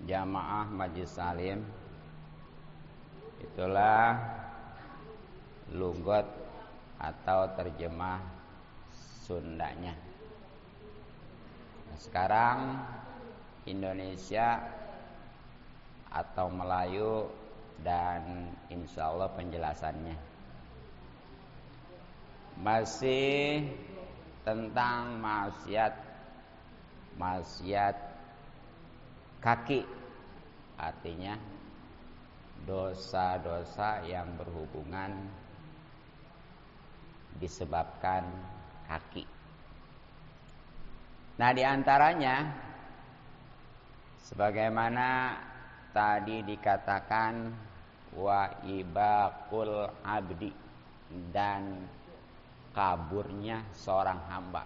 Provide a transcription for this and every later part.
jamaah Majlis Salim, itulah lugat atau terjemah Sundanya. Nah, sekarang Indonesia atau Melayu dan insya Allah penjelasannya masih tentang maksiat kaki, artinya dosa-dosa yang berhubungan disebabkan kaki. Nah, diantaranya sebagaimana tadi dikatakan wa ibaqul abdi, dan kaburnya seorang hamba.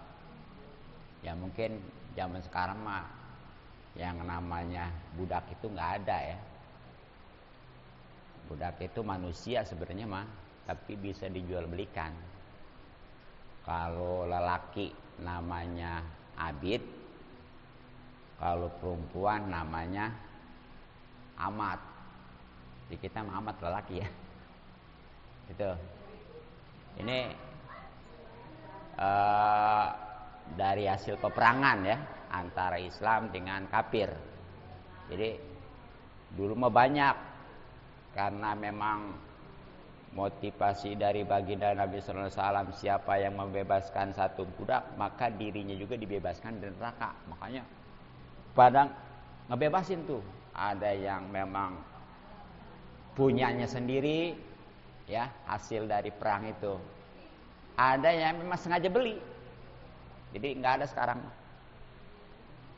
Ya mungkin zaman sekarang mah yang namanya budak itu nggak ada ya. Budak itu manusia sebenarnya mah, tapi bisa dijual belikan. Kalau lelaki namanya abid, kalau perempuan namanya amat. Di kita mah amat lelaki ya. Itu. Ini dari hasil peperangan ya antara Islam dengan kafir. Jadi dulu mah banyak, karena memang motivasi dari baginda Nabi sallallahu alaihi wasallam, siapa yang membebaskan satu budak maka dirinya juga dibebaskan dari neraka. Makanya pada ngebebasin tuh, ada yang memang punyanya sendiri ya hasil dari perang itu. Ada yang memang sengaja beli. Jadi nggak ada sekarang.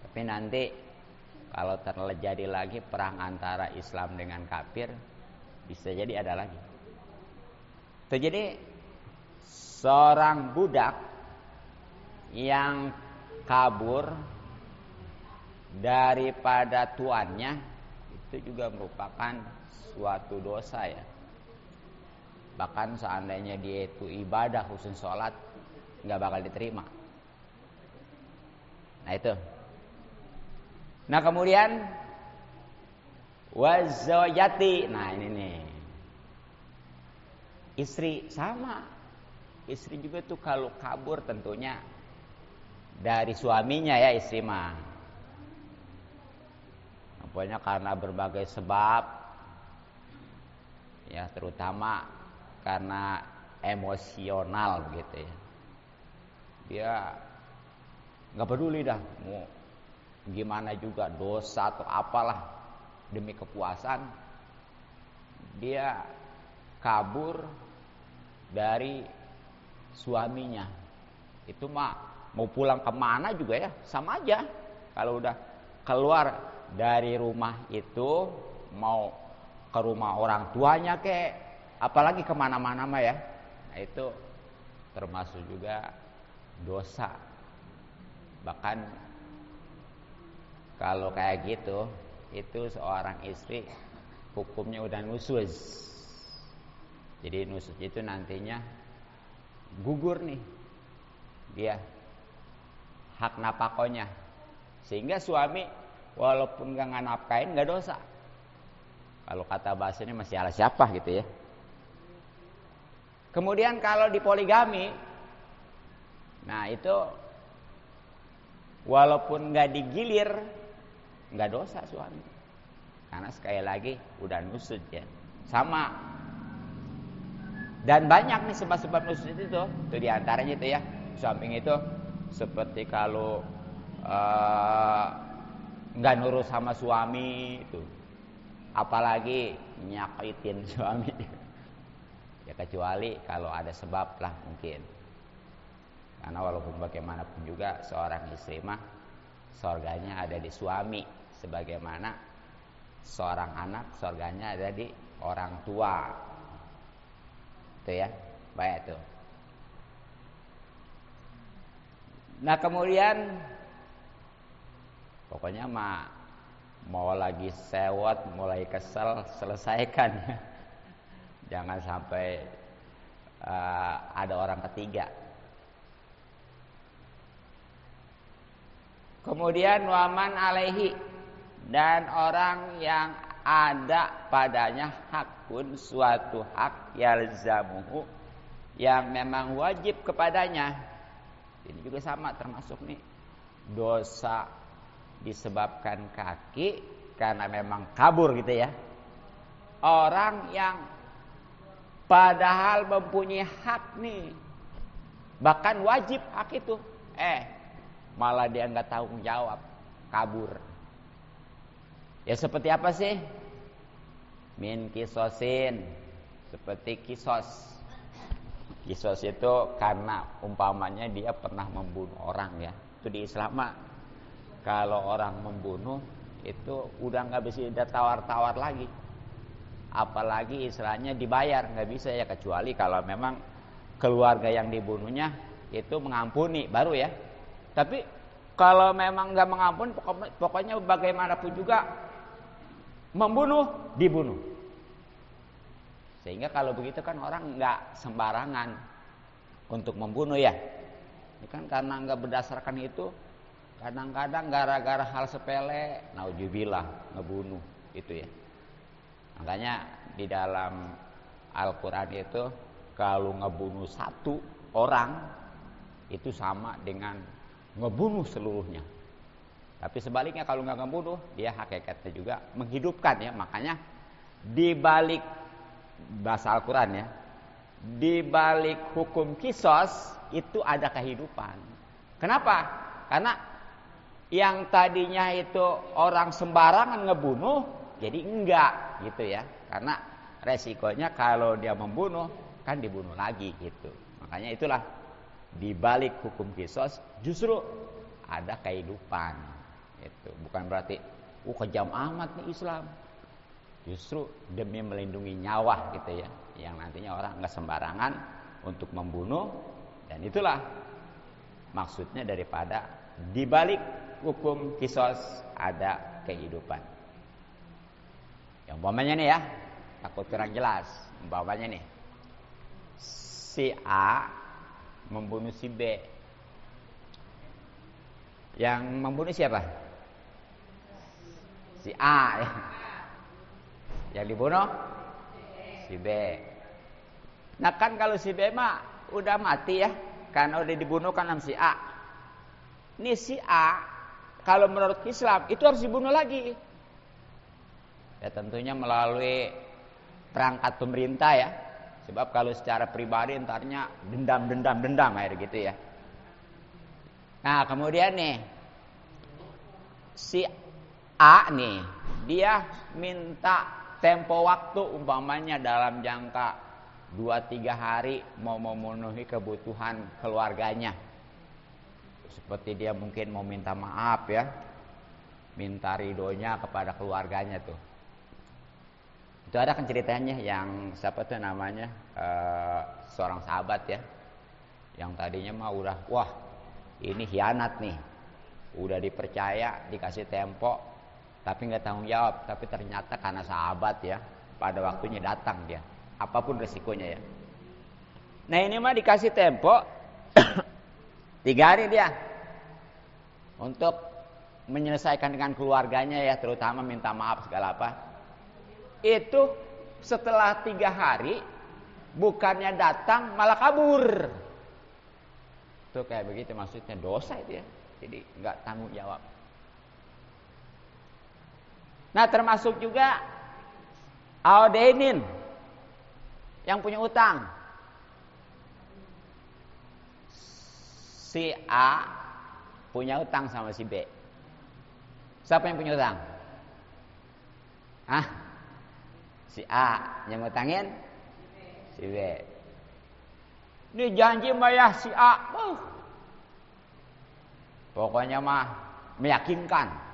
Tapi nanti kalau terjadi lagi perang antara Islam dengan kafir, bisa jadi ada lagi. Jadi seorang budak yang kabur daripada tuannya itu juga merupakan suatu dosa ya. Bahkan seandainya dia itu ibadah khusus sholat, nggak bakal diterima. Nah itu. Nah kemudian wazawjati. Nah ini nih. Istri sama. Istri juga tuh kalau kabur tentunya dari suaminya ya istri mah. Pokoknya karena berbagai sebab ya, terutama karena emosional gitu ya. Dia nggak peduli dah mau gimana juga dosa atau apalah, demi kepuasan dia kabur dari suaminya. Itu mah mau pulang kemana juga ya sama aja. Kalau udah keluar dari rumah itu, mau ke rumah orang tuanya kek, apalagi kemana-mana mah ya, nah, itu termasuk juga dosa. Bahkan kalau kayak gitu, itu seorang istri hukumnya udah nusuz. Jadi nusuz itu nantinya gugur nih dia hak napakonya, sehingga suami walaupun gak nafkain gak dosa. Kalau kata bahasanya masih ala siapa gitu ya. Kemudian kalau di poligami, nah itu walaupun gak digilir gak dosa suami, karena sekali lagi udah nusud ya. Sama. Dan banyak nih sebab-sebab nusud itu tuh. Itu diantaranya itu ya. Samping itu seperti kalau gak nurut sama suami itu, apalagi nyakitin suami. Ya kecuali kalau ada sebab lah mungkin. Karena walaupun bagaimanapun juga seorang istri mah surganya ada di suami, sebagaimana seorang anak surganya ada di orang tua. Itu ya, baik itu. Nah kemudian pokoknya mah mau lagi sewot, mulai kesel, selesaikan ya. Jangan sampai ada orang ketiga. Kemudian waman alaihi, dan orang yang ada padanya hakun, suatu hak yalzamuhu, yang memang wajib kepadanya. Ini juga sama, termasuk nih dosa disebabkan kaki karena memang kabur gitu ya. Orang yang padahal mempunyai hak nih, bahkan wajib hak itu, malah dia nggak tanggung jawab, kabur. Ya seperti apa sih? Min kisosin, seperti kisos. Kisos itu karena umpamanya dia pernah membunuh orang ya. Itu di Islam mah kalau orang membunuh itu udah nggak bisa ada tawar-tawar lagi. Apalagi istilahnya dibayar, nggak bisa ya, kecuali kalau memang keluarga yang dibunuhnya itu mengampuni baru ya. Tapi kalau memang nggak mengampuni, pokoknya bagaimanapun juga membunuh, dibunuh. Sehingga kalau begitu kan orang nggak sembarangan untuk membunuh ya. Ini kan karena nggak berdasarkan itu, kadang-kadang gara-gara hal sepele, naujubillah, ngebunuh itu ya. Makanya di dalam Al-Quran itu kalau ngebunuh satu orang itu sama dengan ngebunuh seluruhnya. Tapi sebaliknya kalau nggak ngebunuh, dia hakikatnya juga menghidupkan ya. Makanya di balik bahasa Al-Quran ya, di balik hukum kisos itu ada kehidupan. Kenapa? Karena yang tadinya itu orang sembarangan ngebunuh, jadi enggak gitu ya. Karena resikonya kalau dia membunuh kan dibunuh lagi gitu. Makanya itulah di balik hukum kisos justru ada kehidupan. Itu bukan berarti kejam amat nih Islam. Justru demi melindungi nyawa gitu ya, yang nantinya orang nggak sembarangan untuk membunuh. Dan itulah maksudnya daripada di balik hukum kisos ada kehidupan. Yang umpamanya nih ya, takut kurang jelas. Umpamanya nih, si A membunuh si B. Yang membunuh siapa? Si A ya. Yang dibunuh si B. Nah kan kalau si B mah udah mati ya, karena udah dibunuh kan sama si A. Ini si A kalau menurut Islam itu harus dibunuh lagi. Ya tentunya melalui perangkat pemerintah ya. Sebab kalau secara pribadi entarnya dendam air gitu ya. Nah kemudian nih si A nih, dia minta tempo waktu umpamanya dalam jangka 2-3 hari mau memenuhi kebutuhan keluarganya. Seperti dia mungkin mau minta maaf ya, minta ridhonya kepada keluarganya tuh. Itu ada kan ceritanya yang siapa tuh namanya seorang sahabat ya, yang tadinya mah udah wah ini hianat nih, udah dipercaya dikasih tempo tapi nggak tanggung jawab, tapi ternyata karena sahabat ya pada waktunya datang dia, apapun resikonya ya. Nah ini mah dikasih tempo 3 hari dia untuk menyelesaikan dengan keluarganya ya, terutama minta maaf segala apa. Itu setelah 3 hari bukannya datang malah kabur. Tuh kayak begitu maksudnya dosa itu ya. Jadi nggak tanggung jawab. Nah termasuk juga audenin yang punya utang. Si A punya utang sama si B. Siapa yang punya utang? Hah? Si A yang ngutangin si B. Ini janji bayar si A. Pokoknya mah meyakinkan.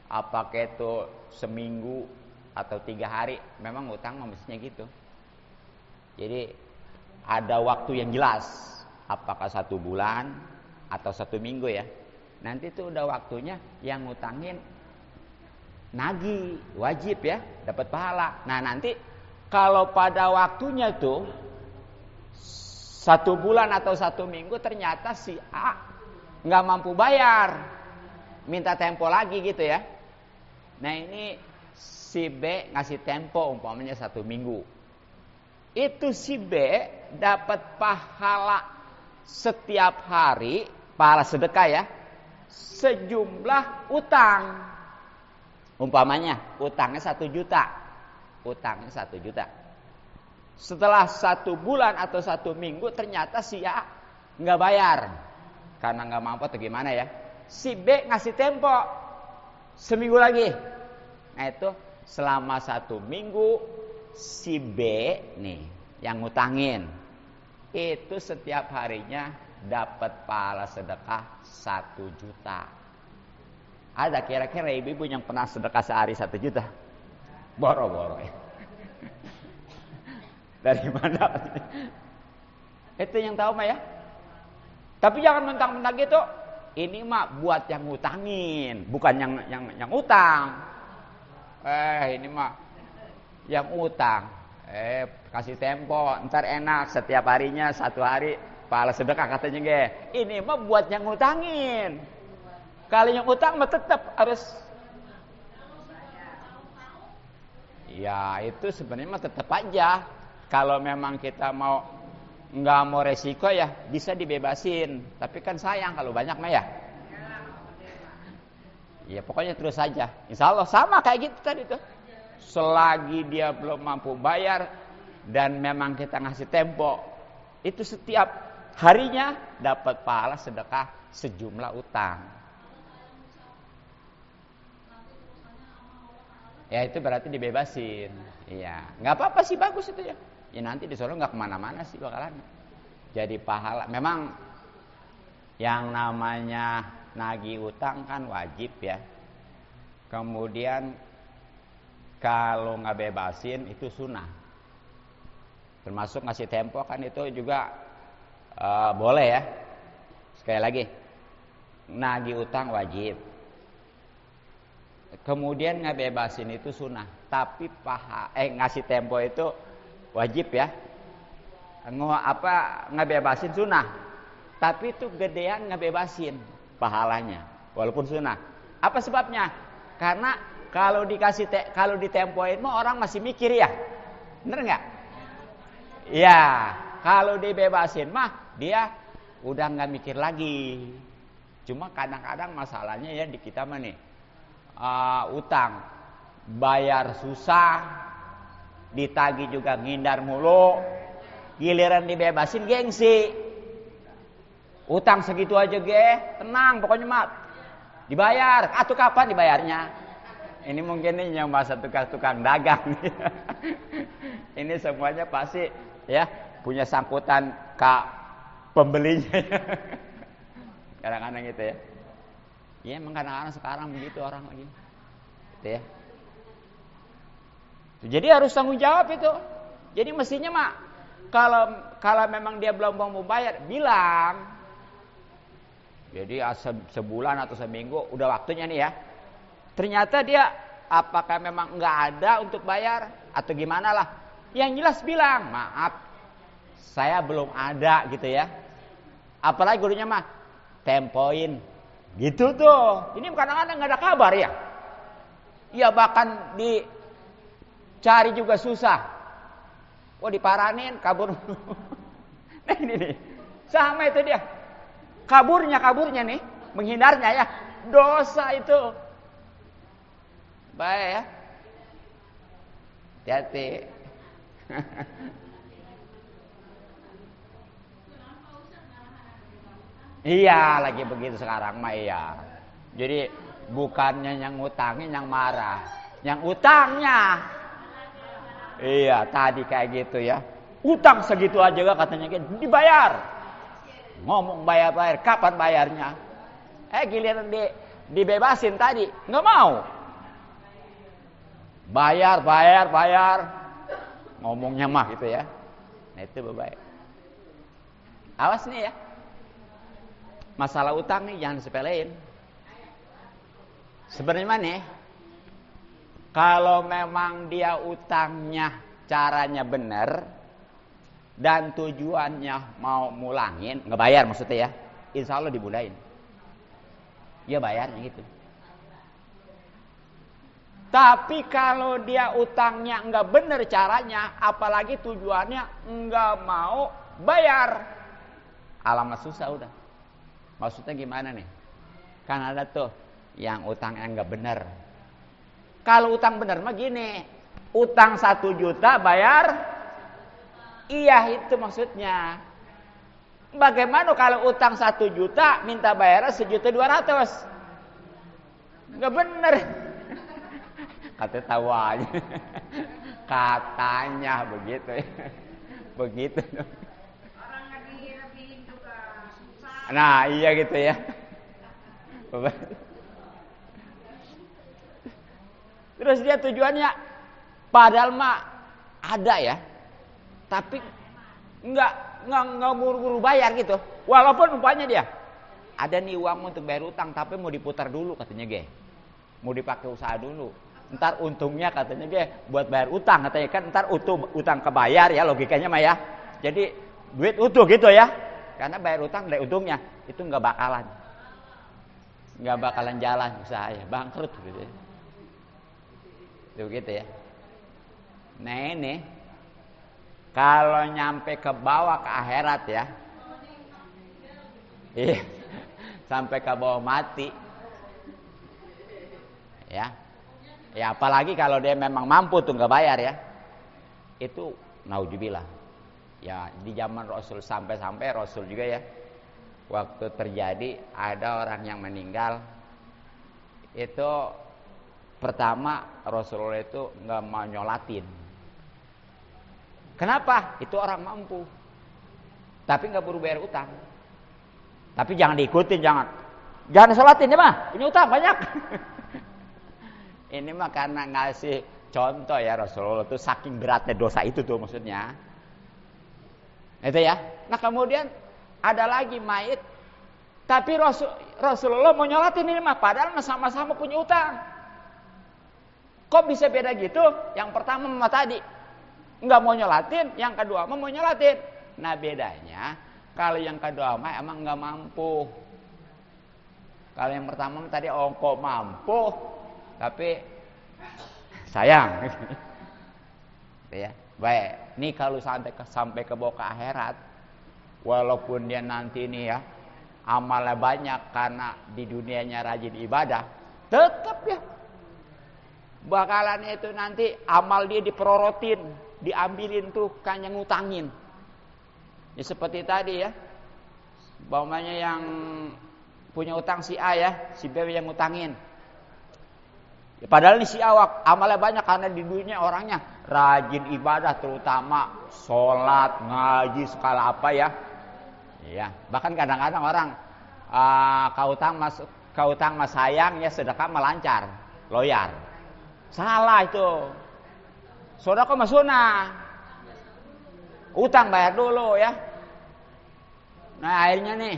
Apakah itu seminggu atau 3 hari, memang utang mestinya gitu. Jadi ada waktu yang jelas, apakah 1 bulan atau 1 minggu ya. Nanti itu udah waktunya yang ngutangin nagih, wajib ya, dapat pahala. Nah nanti kalau pada waktunya tuh 1 bulan atau 1 minggu ternyata si A nggak mampu bayar, minta tempo lagi gitu ya. Nah ini si B ngasih tempo umpamanya 1 minggu. Itu si B dapat pahala setiap hari, pahala sedekah ya, sejumlah utang. Umpamanya utangnya 1 juta. Utangnya 1 juta. Setelah 1 bulan atau 1 minggu ternyata si A nggak bayar. Karena nggak mampu atau gimana ya. Si B ngasih tempo seminggu lagi. Nah itu selama 1 minggu si B nih yang ngutangin itu setiap harinya dapat pahala sedekah 1 juta. Ada kira-kira ibu-ibu yang pernah sedekah sehari 1 juta? Boro-boro ya. Dari mana? Itu yang tahu mah ya. Tapi jangan mentang-mentang gitu. Ini mah buat yang ngutangin, bukan yang utang. Ini mah yang utang. Kasih tempo, ntar enak setiap harinya 1 hari pahala sedekah katanya ge. Ini mah buat yang ngutangin. Kalau yang utang mah tetap harus. Ya itu sebenarnya mah tetap aja. Kalau memang kita nggak mau resiko ya bisa dibebasin. Tapi kan sayang kalau banyak mah ya. Ya pokoknya terus saja. Insya Allah sama kayak gitu tadi tuh. Selagi dia belum mampu bayar dan memang kita ngasih tempo, itu setiap harinya dapat pahala sedekah sejumlah utang. Ya itu berarti dibebasin. Iya, nggak apa-apa sih, bagus itu ya. Ya nanti di Solo nggak kemana-mana sih bakalan. Jadi pahala. Memang yang namanya nagih utang kan wajib ya. Kemudian kalau nggak bebasin itu sunnah. Termasuk ngasih tempo kan itu juga boleh ya. Sekali lagi, nagih utang wajib. Kemudian nggak bebasin itu sunnah. Tapi ngasih tempo itu wajib ya. Nggak bebasin sunnah. Tapi itu gedean nggak bebasin pahalanya, walaupun sunnah. Apa sebabnya? Karena kalau ditempoin mah orang masih mikir ya, bener nggak? Ya, kalau dibebasin mah dia udah nggak mikir lagi. Cuma kadang-kadang masalahnya ya di kita mah nih, utang bayar susah, ditagih juga ngindar mulu, giliran dibebasin gengsi. Utang segitu aja tenang pokoknya mah dibayar. Atau kapan dibayarnya? Ini mungkin nih yang masa tukang dagang. Ini semuanya pasti ya punya sangkutan ke pembelinya. Kadang-kadang gitu ya. Ya emang kadang-kadang sekarang begitu orang lagi. Gitu ya. Jadi harus tanggung jawab itu. Jadi mestinya mah kalau memang dia belum mau bayar, bilang. Jadi sebulan atau seminggu udah waktunya nih ya. Ternyata dia apakah memang nggak ada untuk bayar atau gimana lah. Yang jelas bilang, maaf, saya belum ada gitu ya. Apalagi gurunya mah tempoin gitu tuh. Ini kadang-kadang nggak ada kabar ya. Ya bahkan dicari juga susah. Diparanin kabur. Nah ini nih, sama itu dia. Kaburnya nih, menghindarnya ya, dosa itu. Baik ya. Hati-hati. Iya, lagi begitu sekarang mah iya. Jadi bukannya yang ngutangin yang marah, yang utangnya. Iya, tadi kayak gitu ya. Utang segitu aja gak katanya dibayar. Ngomong bayar, kapan bayarnya? Giliran dibebasin tadi, nggak mau. Bayar. Ngomongnya mah gitu ya. Nah itu baik. Awas nih ya. Masalah utang nih jangan disepelein. Sebenarnya nih, kalau memang dia utangnya caranya benar dan tujuannya mau mulangin, ngebayar maksudnya ya, insya Allah dimudahin. Ya bayarnya gitu. Tapi kalau dia utangnya nggak benar caranya, apalagi tujuannya nggak mau bayar, alamat susah udah. Maksudnya gimana nih? Kan ada tuh yang utangnya nggak benar. Kalau utang benar mah gini, utang 1 juta bayar, iya itu maksudnya. Bagaimana kalau utang 1 juta minta bayar 1.200.000? Nggak benar. Katanya tahu aja. Katanya begitu ya. Begitu. Orang lebih juga susah. Nah iya gitu ya. Terus dia tujuannya padahal mah ada ya. Tapi nggak buru-buru bayar gitu. Walaupun umpamanya dia ada nih uang untuk bayar utang tapi mau diputar dulu katanya ge. Mau dipakai usaha dulu. Ntar untungnya katanya ge buat bayar utang katanya kan ntar utang kebayar ya logikanya mah ya. Jadi duit utuh gitu ya. Karena bayar utang dari untungnya itu nggak bakalan jalan usaha ya, bangkrut gitu ya. Itu gitu ya. Nah ini kalau nyampe ke bawah ke akhirat ya. Iya. Sampai ke bawah mati. Ya. Ya apalagi kalau dia memang mampu tuh nggak bayar ya. Itu naudzubillah. Ya di zaman Rasul sampai Rasul juga ya. Waktu terjadi ada orang yang meninggal. Itu pertama Rasulullah itu nggak mau nyolatin. Kenapa? Itu orang mampu. Tapi nggak buru bayar utang. Tapi jangan diikutin, jangan sholatin ya mah. Punya utang banyak. Ini mah karena ngasih contoh ya Rasulullah itu saking beratnya dosa itu tuh maksudnya. Itu ya. Nah kemudian ada lagi mayit. Tapi Rasulullah mau nyolatin ini mah. Padahal sama-sama punya utang. Kok bisa beda gitu? Yang pertama mah tadi nggak mau nyolatin, yang kedua mah mau nyolatin. Nah bedanya kalau yang kedua mah emang nggak mampu. Kalau yang pertama tadi kok mampu, tapi sayang. Ya, baik. Nih kalau sampai ke bawah ke akhirat, walaupun dia nanti nih ya amalnya banyak karena di dunianya rajin ibadah, tetap ya bakalan itu nanti amal dia diperorotin, diambilin tuh kan yang ngutangin. Ya seperti tadi ya, umpamanya yang punya utang si A ya, si B yang ngutangin. Ya, padahal ini si A amalnya banyak karena di dunia orangnya rajin ibadah, terutama sholat, ngaji, segala apa ya. Ya, bahkan kadang-kadang orang kau utang mas sayang ya sedekah melancar, loyar. Salah itu. Sedekah mah sunah. Utang bayar dulu ya. Nah akhirnya nih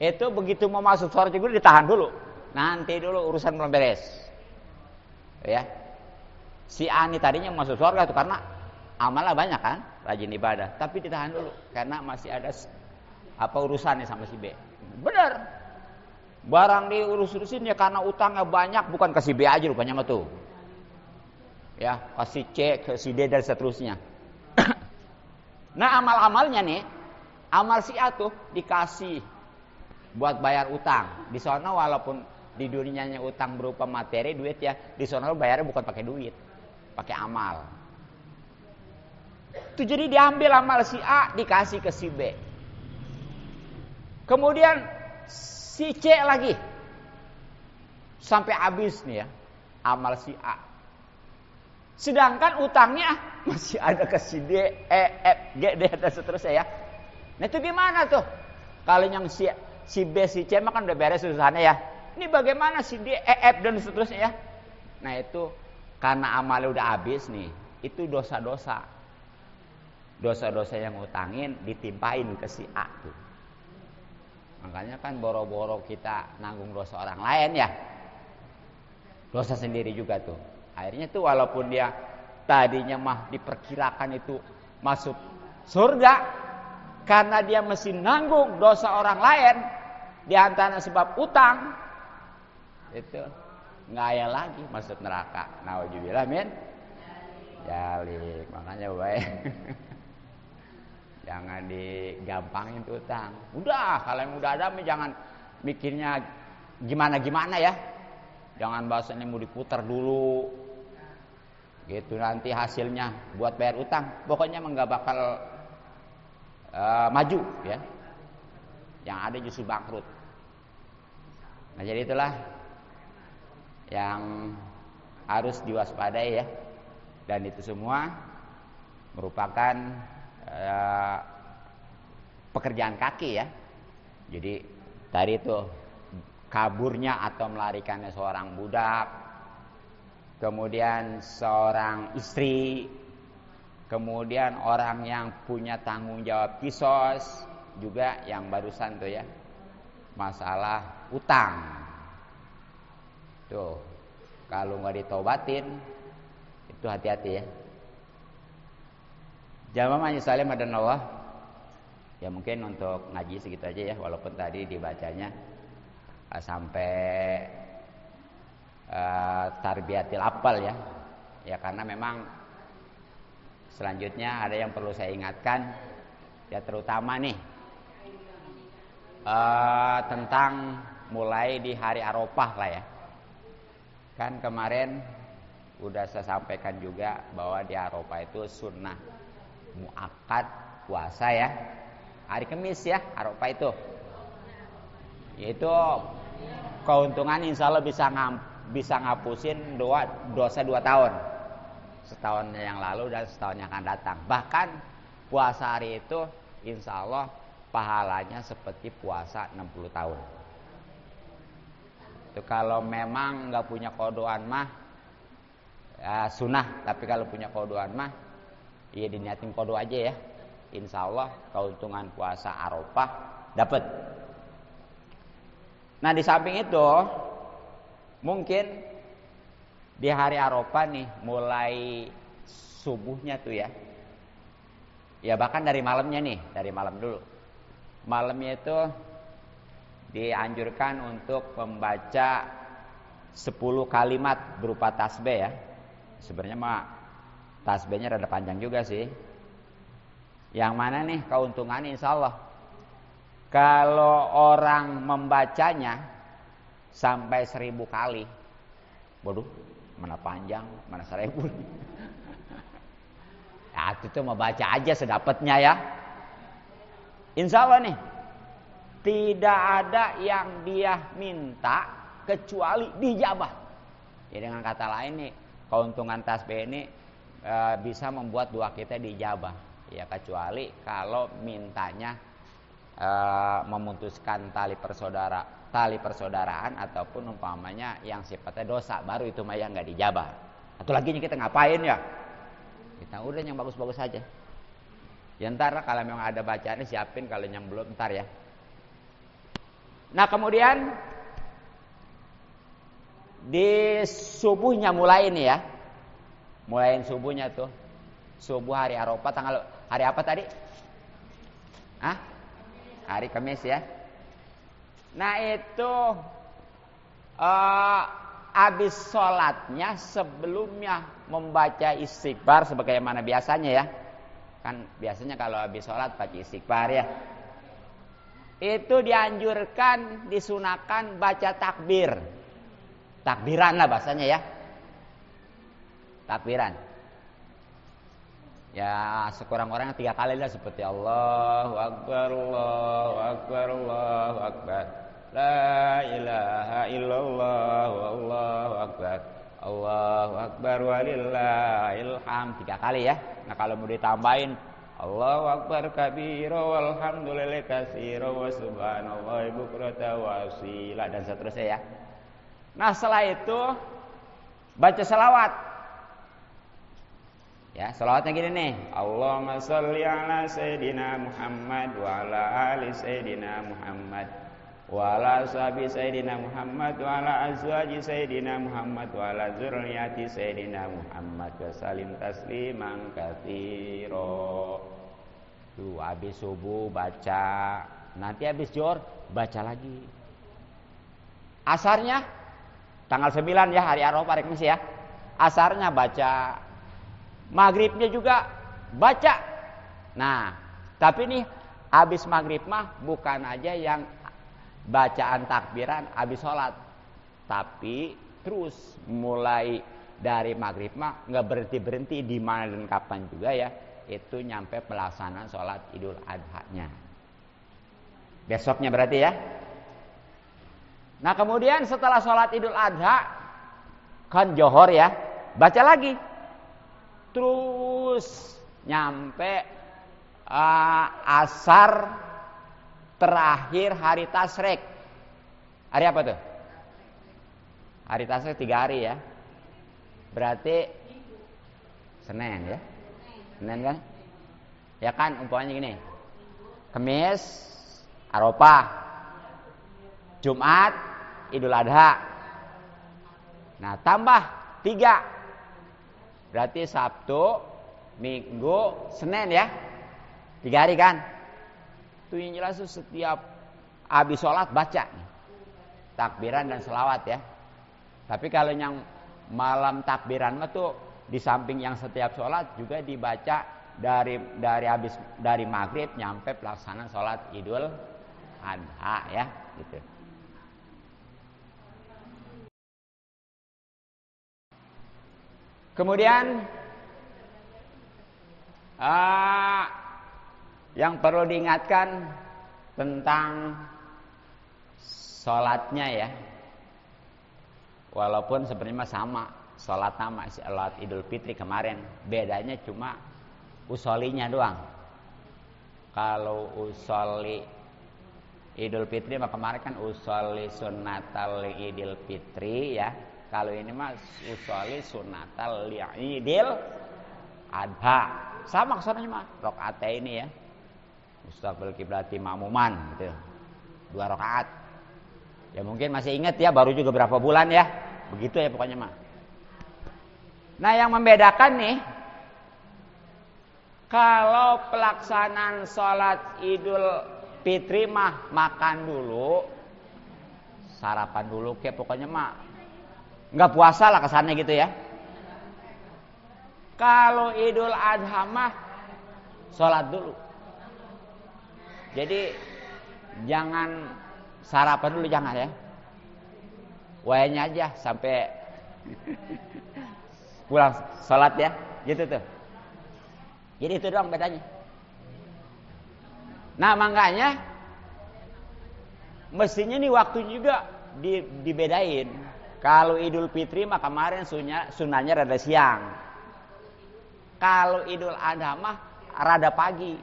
itu begitu mau masuk surga juga ditahan dulu. Nanti dulu urusan belum beres. Ya. Si Ani tadinya masuk surga itu karena amalnya banyak kan, rajin ibadah, tapi ditahan dulu karena masih ada urusannya sama si B. Benar. Barang diurus-urusin ya karena utangnya banyak, bukan ke si B aja rupanya mah tuh. Ya, kasih C, ke si D dan seterusnya. Nah, amal-amalnya nih, amal si A tuh dikasih buat bayar utang. Di sana walaupun di dunianya utang berupa materi, duit ya, di sana bayarnya bukan pakai duit, pakai amal. Itu jadi diambil amal si A dikasih ke si B. Kemudian si C lagi sampai habis nih ya amal si A. Sedangkan utangnya masih ada ke si D, E, F, G, D dan seterusnya ya. Nah itu gimana tuh? Kalau yang si B, si C mah kan udah beres urusannya ya. Ini bagaimana si D, E, F dan seterusnya ya? Nah itu karena amalnya udah habis nih. Itu dosa-dosa. Dosa-dosa yang ngutangin ditimpain ke si A tuh. Makanya kan boro-boro kita nanggung dosa orang lain ya. Dosa sendiri juga tuh. Akhirnya tuh walaupun dia tadinya mah diperkirakan itu masuk surga karena dia mesti nanggung dosa orang lain di antara sebab utang itu ngaya lagi masuk neraka. Nauzubillah min dzalik. Makanya baik. Jangan digampangin tuh utang. Udah, kalau yang udah ada jangan mikirnya gimana-gimana ya. Jangan bahasanya mau diputar dulu. Gitu nanti hasilnya buat bayar utang. Pokoknya nggak bakal maju ya. Yang ada justru bangkrut. Nah, jadi itulah yang harus diwaspadai ya. Dan itu semua merupakan pekerjaan kaki ya. Jadi tadi itu kaburnya atau melarikannya seorang budak, kemudian seorang istri, kemudian orang yang punya tanggung jawab kisos, juga yang barusan tuh ya, masalah utang. Tuh, kalau nggak ditobatin itu hati-hati ya. Jamaah salim dan Allah. Ya mungkin untuk ngaji segitu aja ya, walaupun tadi dibacanya sampai tarbiyatil apal ya. Ya karena memang selanjutnya ada yang perlu saya ingatkan ya, terutama nih tentang mulai di hari Arafah lah ya. Kan kemarin udah saya sampaikan juga bahwa di Arafah itu sunnah muakkad puasa ya. Hari Kamis ya Arafah itu. Yaitu keuntungan insya Allah bisa ngapusin dosa 2 tahun. Setahun yang lalu dan setahun yang akan datang. Bahkan puasa hari itu insya Allah pahalanya seperti puasa 60 tahun. Itu kalau memang nggak punya kodoan mah ya sunnah. Tapi kalau punya kodoan mah ya diniatin kodo aja ya. Insya Allah keuntungan puasa Arafah dapat. Nah di samping itu mungkin di hari Arafah nih mulai subuhnya tuh ya. Ya bahkan dari malamnya nih, dari malam dulu. Malamnya itu dianjurkan untuk membaca 10 kalimat berupa tasbih ya. Sebenarnya mah tasbihnya rada panjang juga sih. Yang mana nih keuntungannya insya Allah, kalau orang membacanya sampai 1000 kali, waduh, mana panjang, mana 1000. Ya itu mau baca aja sedapatnya ya. Insya Allah nih, tidak ada yang dia minta kecuali dijabah. Ya dengan kata lain nih, keuntungan tasbih ini bisa membuat doa kita dijabah. Ya kecuali kalau mintanya memutuskan tali persaudaraan ataupun umpamanya yang sifatnya dosa, baru itu mah yang nggak dijabah. Atau lagi kita ngapain ya? Kita udah yang bagus-bagus saja. Ya ntar kalau memang ada bacaannya siapin, kalau yang belum ntar ya. Nah kemudian di subuhnya mulai ini ya, mulain subuhnya tuh, subuh hari Arafah tanggal hari apa tadi? Hari Kamis ya. Nah itu habis sholatnya sebelumnya membaca istighfar sebagaimana biasanya ya. Kan biasanya kalau habis sholat baca istighfar ya. Itu dianjurkan, disunahkan baca takbir. Takbiran lah bahasanya ya. Takbiran. Ya sekurang-kurangnya 3 kali lah, seperti Allahu Akbar, Allahu Akbar, Allahu Akbar, la ilaha illallah, Allahu Akbar, Allahu Akbar walillahil hamd, 3 kali ya. Nah kalau mau ditambahin Allahu Akbar kabira walhamdulillah katsira wa subhanallahi bukratan wa asila dan seterusnya ya. Nah setelah itu baca selawat. Ya, selawatnya gini nih. Allahumma sholli ala sayidina Muhammad wa ala ali sayidina Muhammad wa ala ashabi sayidina Muhammad wa ala azwaji sayidina Muhammad wa ala dzurriyyati sayidina Muhammad wa salim tasliman katsira. Tuh habis subuh baca, nanti habis zuhur baca lagi. Asarnya Tanggal 9 ya, hari Arafah Remis ya. Asarnya baca, maghribnya juga baca. Nah, tapi nih habis maghrib mah bukan aja yang bacaan takbiran habis sholat, tapi terus mulai dari maghrib mah nggak berhenti di mana dan kapan juga ya, itu nyampe pelaksanaan sholat Idul Adha-nya. Besoknya berarti ya. Nah kemudian setelah sholat Idul Adha kan johor ya, baca lagi, terus nyampe asar terakhir hari Tasyrik. Hari apa tuh? Hari Tasyrik 3 hari ya. Berarti Senin ya. Senin kan? Ya kan umpamanya gini. Kamis Arafah, Jumat Idul Adha. Nah tambah 3. Berarti Sabtu, Minggu, Senin ya. 3 hari kan. Itu yang jelas setiap habis sholat baca takbiran dan selawat ya. Tapi kalau yang malam takbiran mah tuh di samping yang setiap sholat juga dibaca dari maghrib nyampe pelaksanaan sholat Idul Adha ya gitu. Kemudian yang perlu diingatkan tentang sholatnya ya, walaupun sebenarnya sama sholat nama sholat Idul Fitri kemarin, bedanya cuma usolinya doang. Kalau usoli Idul Fitri mah kemarin kan usoli sunnatal Idul Fitri ya, kalau ini mah usoli sunnatal Idul Adha, sama kesannya mah rakaat ini ya. Mustaqbil kiblati ma'muman gitu. 2 rakaat. Ya mungkin masih ingat ya, baru juga berapa bulan ya. Begitu ya pokoknya mah. Nah, yang membedakan nih, kalau pelaksanaan sholat Idul Fitri mah makan dulu, sarapan dulu, kayak pokoknya mah nggak puasa lah kesannya gitu ya. Kalau Idul Adha mah sholat dulu. Jadi jangan sarapan dulu, jangan ya. Wayanya aja sampai pulang sholat ya, gitu tuh. Jadi itu doang bedanya. Nah makanya mestinya nih waktunya juga dibedain. Kalau Idul Fitri mah kemarin sunahnya rada siang. Kalau Idul Adha mah rada pagi.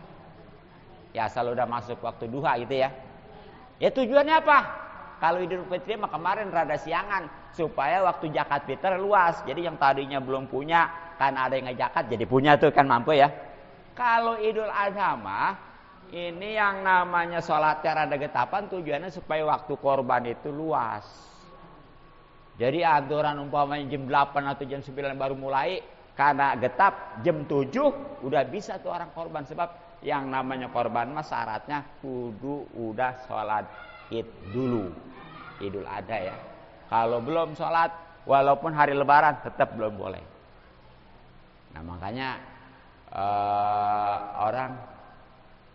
Ya asal udah masuk waktu duha gitu ya. Ya tujuannya apa? Kalau Idul Fitri mah kemarin rada siangan supaya waktu zakat fitr luas. Jadi yang tadinya belum punya kan ada yang ngezakat jadi punya tuh kan mampu ya. Kalau Idul Adha mah ini yang namanya sholatnya rada getapan, tujuannya supaya waktu korban itu luas. Jadi aturan umpamanya jam 8 atau jam 9 baru mulai, karena getap jam 7 udah bisa tuh orang korban. Sebab yang namanya korban mah syaratnya kudu udah sholat id dulu, Idul Adha ya. Kalau belum sholat walaupun hari lebaran tetap belum boleh. Nah makanya orang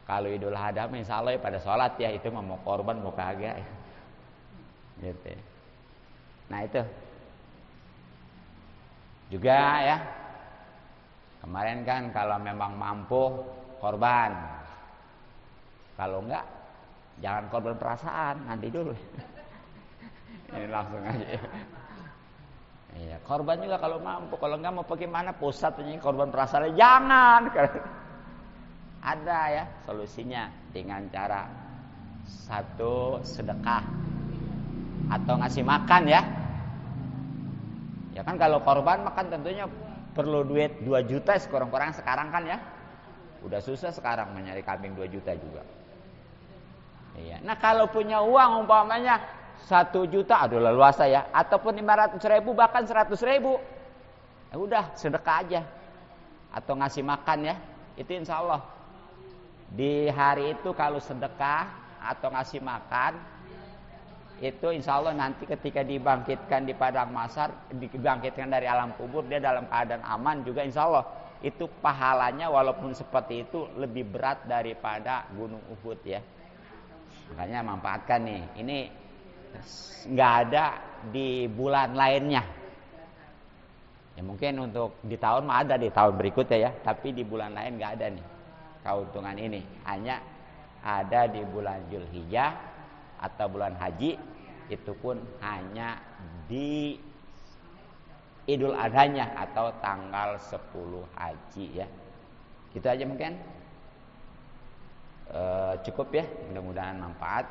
kalau Idul Adha insya Allah ya pada sholat ya, itu mau korban mau kagak ya. Gitu ya. Nah itu juga ya, kemarin kan kalau memang mampu korban, kalau enggak jangan korban perasaan, nanti dulu. Ini langsung aja. Iya, korban juga kalau mampu, kalau enggak mau pergi mana pusat ini korban perasaan jangan. Ada ya solusinya dengan cara satu sedekah atau ngasih makan ya. Ya kan kalau korban makan tentunya perlu duit 2 juta sekurang-kurang sekarang kan ya. Udah susah sekarang mencari kambing 2 juta juga. Iya. Nah kalau punya uang umpamanya 1 juta, aduh leluasa ya, ataupun 500.000 bahkan 100.000, ya udah sedekah aja atau ngasih makan ya. Itu insya Allah di hari itu kalau sedekah atau ngasih makan itu insya Allah nanti ketika dibangkitkan di padang mahsyar, dibangkitkan dari alam kubur, dia dalam keadaan aman juga insya Allah. Itu pahalanya walaupun seperti itu lebih berat daripada gunung Uhud ya. Makanya manfaatkan nih. Ini nggak ada di bulan lainnya. Ya mungkin untuk di tahun mah ada di tahun berikutnya ya. Tapi di bulan lain nggak ada nih keuntungan ini. Hanya ada di bulan Zulhijjah atau bulan haji, itu pun hanya di Idul Adhanya atau tanggal 10 haji ya. Gitu aja mungkin. Cukup ya, mudah-mudahan manfaat.